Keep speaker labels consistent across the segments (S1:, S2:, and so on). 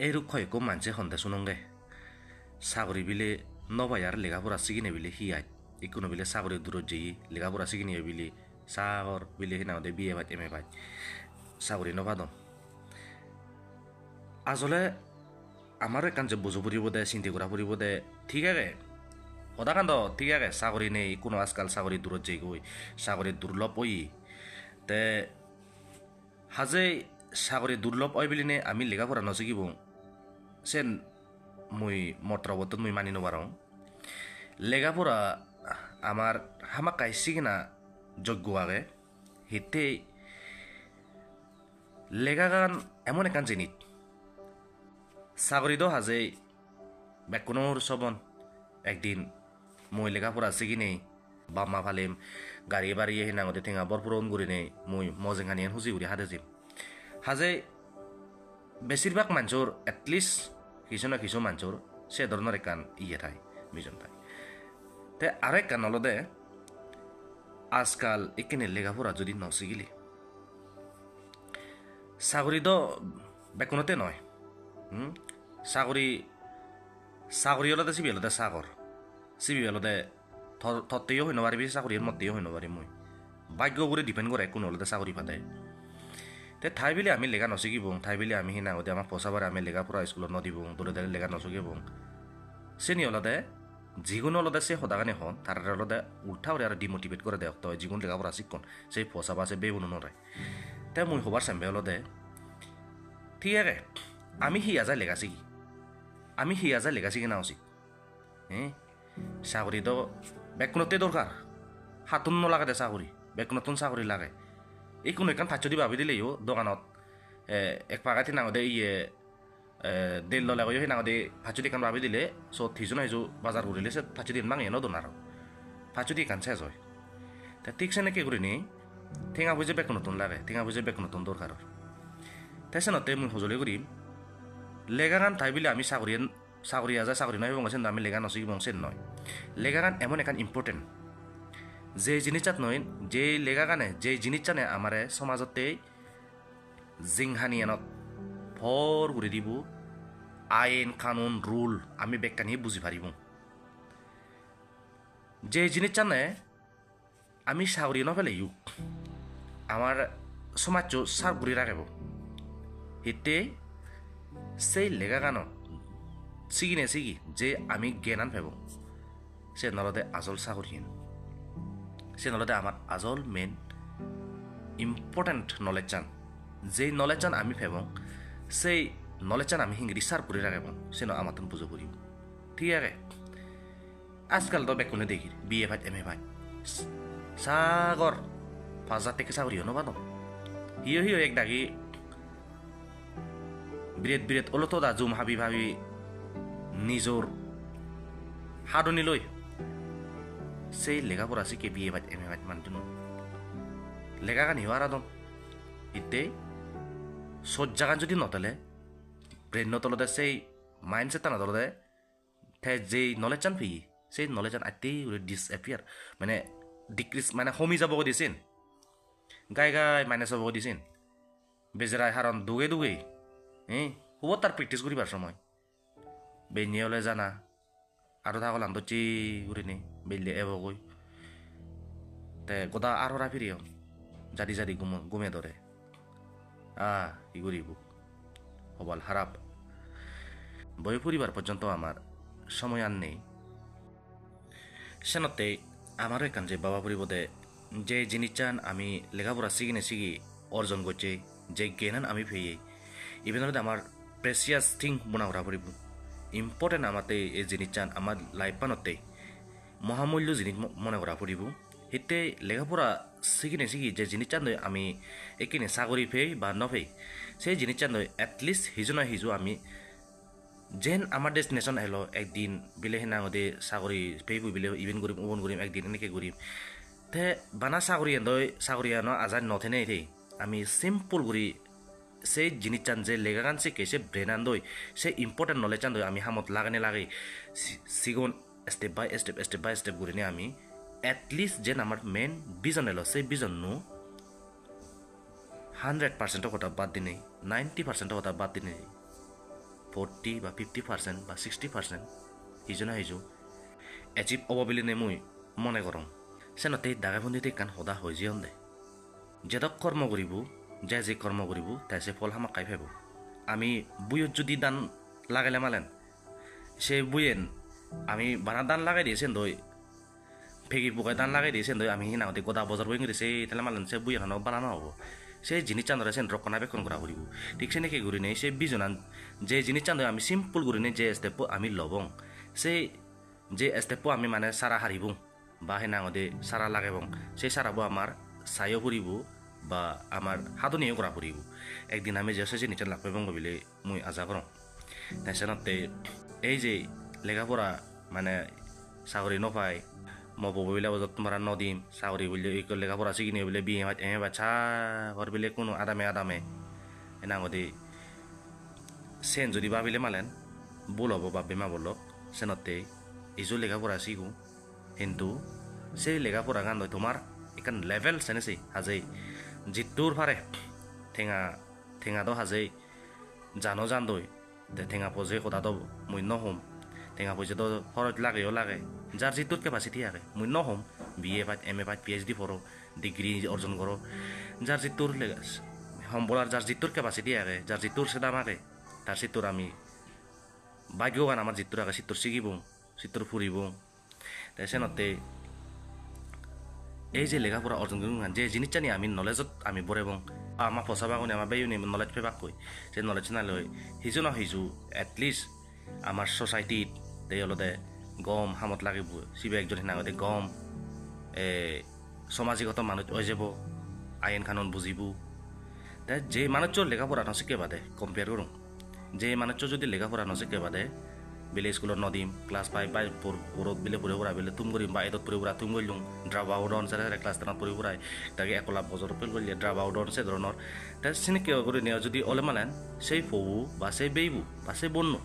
S1: এই রুক্ষয় কো মানছে হন্দে শুনঙ্গে sagori bile Nopai আর লেখাপড়া শিখিনি বিলে হিয়াই ইকুনো বিলে sagori দূরত যেই লেখাপড়া শিখিনি বিলে sagor বিলে হিনা দে বিয়ে ভাই এমএ ভাই sagori নবাদন আসলে আমার একান যে বুঝো পড়িব দে চিন্তা করা পড়িব দে ঠিক আছে সদাকান্দ ঠিক আছে sagori নেই কোনো আজকাল sagori দূরত যেই গই sagori দুর্লভ ওই তে হাজে sagori দুর্লভ ওই বিলি নে আমি লেখাপড়া নসিকিব সেন মুই মন্ত্রবত মুই মানি নবারং লেখাপড়া আমার হামাকাই সিগনা যোগ্য আগে হিতে লেখাগান এমন একান জিনিস sagori দো হাজে বেকুনোর সবন একদিন মুই লেখাপড়া শিখিনি বাম্মা ফালিম গাড়ি বাড়ি হিনাঙতে ঠেঙা বরপুরন গুড়ি নেই মুই মজেঙানিয়ান হুজি উড়ি হাতে জিম হাজে বেশিরভাগ মানুষের এটলিস্ট কিছু না কিছু মানুষের সে ধরনের একান ইয়ে থাই বিজন থাই তে আরেক কান হলো দে আজকাল এখানে লেখাপড়া যদি নসিগিলি sagori দো বেকুনতে নয় sagori হলো দে সিবি হলো দে সাগর সিবি হলো দে থতেও হইন পারিবি sagoriর মতেও হইন পারি মুই ভাগ্য উপরে ডিপেন্ড করে কোন হলো দে sagori পাতে তে ঠাই বিলে আমি লেখা নসিকিব ঠাই বিলে আমি হিনা গতে আমার পচাবারে আমি লেখাপড়া স্কুলত নদিব দূরে দূরে লেখা নসকিব সেনি হলদে যিগুণ হলদে সে সদাগানি হন তার হলদে উল্টা করে আর ডিমোটিভেট করে দেখ তো যিগুণ লেখাপড়া শিক্ষণ সেই পচাবা সে বেবুনো নয় তে মুই হবার সামবে হলদে ঠিক আছে আমি হিয়া যায় লেখা শিখি আমি হিয়া যায় লেখা শিখি না উচিত sagori তো বেকুনতে দরকার হাতুন নলাগে দে sagori বেকুনতুন sagori লাগে এই কোনো এখান থাকছি ভাবি দিলেও দোকানত এক পাকাতি নাঙদে ইয়ে দেল ললে সেই নাঙদে ফাঁচুদি কান ভাবি দিলে সব থিজু না হিজু বাজার ঘুরিলে সে ফাঁচুদি মাঙে ন দোনার ফাঁচুদি কান শেষ হয় তা ঠিক সে নাকি করি নি ঠেঙা বুঝে বেক নতুন লাগে ঠেঙা বুঝে বেক নতুন দরকার তাই নতে মুই সজলে করি লেগা গান তাই বিলে আমি sagori আজা sagori নয় এবং আমি লেগা নসিকি বংশের নয় লেগা গান এমন এখান ইম্পর্টেন্ট যে জিনিসটাত নয় যে লেগা গানে যে জিনিসটানে আমারে সমাজতে জিংহানিয়ানত ভর করে দিব আইন কানুন রুল আমি বেকানি বুঝি পারিব যে জিনিসটানে আমি sagori নফেলেইও আমার সমাজ সার ঘুরি রাখব হিতে সেই লেগা গান সিগিনে সিগি যে আমি জ্ঞান ফেব সে নলদে আজল sagoriহীন সে নলদে আমার আজল মেন ইম্পর্টেন্ট নলেজ চান যে নলেজ চান আমি ফেবং সেই নলেজ চান আমি হিংরি সার করে রাখব সে আমার তখন বুঝো করি ঠিক আছে আজকাল তো বেকুনে দেখি বিয়ে ভাই এম এ ভাই সাগর 5,000 থেকে sagori হনো বাদ হিও এক ডাকি বিরেত অলতো দা জুম হাবি ভাবি নিজর হাডনি লই সেই লেখাপড়া শিখে বিয়ে ভাই এম এ ভাই মানুষ লেখা গান হিওয়ার আদম ইতে সজ্জাগান যদি নতলে ব্রেন নতলতে সেই মাইন্ড সেট নতলতে যেই নলেজ চান ফি সেই নলেজ চান আইতেই ডিসএপিয়ার মানে ডিক্রিজ মানে কমি যাব দিছেন গাই মাইনাস হব দিছেন বেজেরাই হারণ দুগে হব তার প্রেক্টিস করিবার সময় বেনিয়ে হলে জানা আৰু থাকল আন চি ঘূৰি নি বেলিয়ে এবগৈ তে গদা আৰু ফিৰিও জাদি গুমে ধরে ই করিব হবাল খারাপ বই পরিবার পর্যন্ত আমার সময় আর নেই সেনতে আমারও এখান যে বাবা পরিবদে যে জিনিস চান আমি লেখাপড়া শিখি অর্জন করছে যে জ্ঞান আমি পেয়ে ইভেন আমার প্রেসিয়াস থিং বনা করা পড়ব ইম্পর্টেন্ট আমাতে এই জিনিস চান আমার লাইফ পানতে মহামূল্য জিনিস মনে করা পড়ব হিতে লেখাপড়া শিখি যে জিনিস চান আমি এখানে sagori ফেই বা নফেই সেই জিনিস চান এটলিস্ট হিজু না হিজু আমি যেন আমার ডেস্টিনেশন এলো একদিন বিলে হেনাঙতে sagori ফেইব বিলে ইভেন করিম ওপন করিম একদিন এনেকে করিম তে বানা sagori আনো আজান নথেনে থেই আমি সিম্পল করি সেই জিনিস চান যে লেগা গান শিখে সে ব্রেন আনদই সে ইম্পর্টেন্ট নলেজ চান আমি হামত লাগানে লাগে সিগুন স্টেপ বাই স্টেপ করে নিয়ে আমি এটলিস্ট যেন আমার মেন ভিজন এলো সেই ভিজন নো 100% কথা বাদ দিনে 90% কথা বাদ দিনে 40 বা 50% বা 60% ইজনা হিজু এচিভ হ'ব বুলি নে মই মনে কৰোঁ চেনতে দাগে বন্দিতে কাণ সদা হৈ যিয়ন দে যেদক কৰ্ম কৰিব যে কৰ্ম কৰিব তাই সে ফল হামাক কাই ফেব আমি বুয়ত যদি দান লাগালে মালেন সে বুয়েন আমি বানা দান লাগাই দিয়েছেন দই ফেকি বুকাই দান লাগাই দিয়েছেন দই আমি হিনাগতে গদা বজাৰ বই গেছে তাহলে মালেন সে বুয়ে হানো বানানো হবো সে জিনিস চান্দরে সেন রকনা বেক্ষণ করা করিব ঠিক সে নাকি ঘুরি নেই সে বিজনান যে জিনিস চান্দ আমি সিম্পল ঘুরি নেই যে স্টেপ আমি লবং সে যে স্টেপ আমি মানে সারা হারিব বা হেনাগতে সারা লাগাইবং সেই সারাবো আমার সাইও ফুরিব বা আমার হাতনিও করা ফুরিব একদিন আমি যে জিনিস লাগাইবং বলে মুই আশা করো তাই সেনতে এই যে লেখাপড়া মানে sagori Nopai mau bobile bozot tumara nodim sagori bile ikol লেখাপড়া শিখিনি বলে বিয়ে এমে বাচ্চা ঘর বিলে কোনো আদামে এনা গদি সেন যদি ভাবিলে মালেন ভুল হব বা বেমা বলক সেনতে ইজু লেখাপড়া শিখু কিন্তু সেই লেখাপড়া গান তোমার এখান লেভেল সেনেছি হাজেই জিতুর ফারে ঠেঙা দো হাজেই জানো জান দই ঠেঙা পজে কথা দো মুই নহম ঠেঙা পয়সা তো খরচ লাগেও লাগে যার জিতুর ক্যাপাসিটি আগে মুই নহম বিএ পাই এম এ পাই PhD পড়ো ডিগ্রি অর্জন করো যার জিতুর সম্বলার যার জিতুর ক্যাপাসিটি আগে যার জিতুর সেদাম আগে তার চিত্তর আমি ভাগ্যবান আমার জিতুর আগে চিত্তর শিখিব চিত্তর ফুরিব তাই সেনতে এই যে লেখাপড়া অর্জন করুন যে জিনিসটা নিয়ে আমি নলেজত আমি বরেবং আমার ফসাবাগুনি আমার বেউনি নলেজ পেবাক কই যে নলেজ না লই হিজু না হিজু এটলিস্ট আমার সোসাইটিত তাই হলদে গম হামত লাগিব সিবে একজন হিনাগতে গম সামাজিকত মানুষ হৈ যাব আইন কানুন বুঝিব তাই যে মানুষের লেখাপড়া নশিকে বাদে কম্পেয়ার করুন যে মানুষের যদি লেখাপড়া নশিকে বাদে বেলে স্কুলত নদিম ক্লাস 5 বা 4 বেলে পড়ে পড়াই বেলে তুম করিম বা এদত পড়ে পড়া তুম গইলুং ড্রাপ আউট অন সারে ক্লাস 10 পড়ে পড়াই তাকে একলা বছর পেল গইলে ড্রাপ আউট অন সে ধরনের তাই সিনে কেউ করে নেওয়া যদি ওলে মালেন সেই ফবু বা সেই বেইবু বা সেই বন্য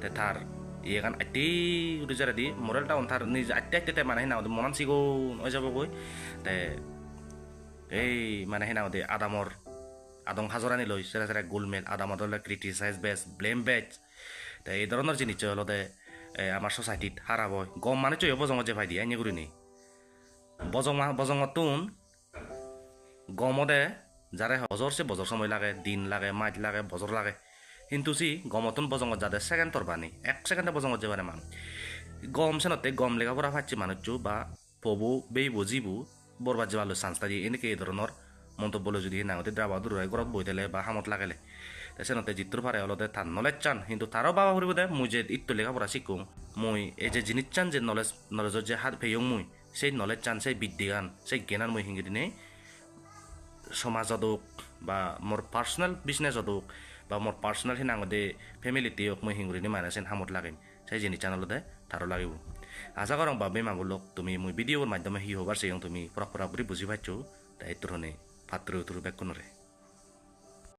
S1: তাই তার ইয়ে গান আইতে উঠে যারা দি মরেলটা অন্থার নিজ আইতে মানে হেনা মনান সিগো হৈ যাব গই তাই এই মানে হেনাওদে আদং হাজরানি লই সেরা গোলমেল আদামত ক্রিটিসাইজ বেস ব্লেম বেচ তাই এই ধরনের জিনিস হলদে আমার সোসাইটিত হারাব গম মানে চই বজঙত যে ভাই দিয়ে আইনি করি নি বজঙতুন গমদে যারে হজর সে বজর সময় লাগে দিন লাগে মাইট লাগে বজর লাগে কিন্তু সি গমতুন বজঙত যাদের সেকেন্ডর বানি 1 সেকেন্ডে বজঙত যাবারে মান গম সেনতে গম লেখাপড়া ফাচ্ছি মানুষ বা পবু বেইবু জিবু বরবাদ যাওয়ার চান্স থাকে এনেকে এই ধরনের মন্তব্য যদি নাঙতে দ্রাবা দূরাই ঘরত বই দিলে বা হামত লাগালে সেনতে জিতুর ফারে হলতে তার নলেজ চান কিন্তু তারও বাবা ফুরিব দে মুই যে ইত্য লেখাপড়া শিখুম মুই এই যে জিনিস চান যে নলেজত যে হাত ফেয়ং মুই সেই নলেজ চান সেই বিদ্যাগান সেই জ্ঞান মুই হিঙ্গি দিনে সমাজত হোক বা মোর পার্সোনাল বিজনেসত হোক বা মোর পার্সোনাল হিনাঙতে ফেমিলিতে হোক মুই হিঙ্গুরিনি মানেছেন হামত লাগিম সেই জিনিস চানলতে তারও লাগিব আশা করং বা বেমা বলক তুমি মুই ভিডিওর মাধ্যমে হি হবার সেই তুমি পুরা পুরাপুরি বুঝি পাইছো তাই ধরনে পাত্র উত্তর ব্যাক কোনরে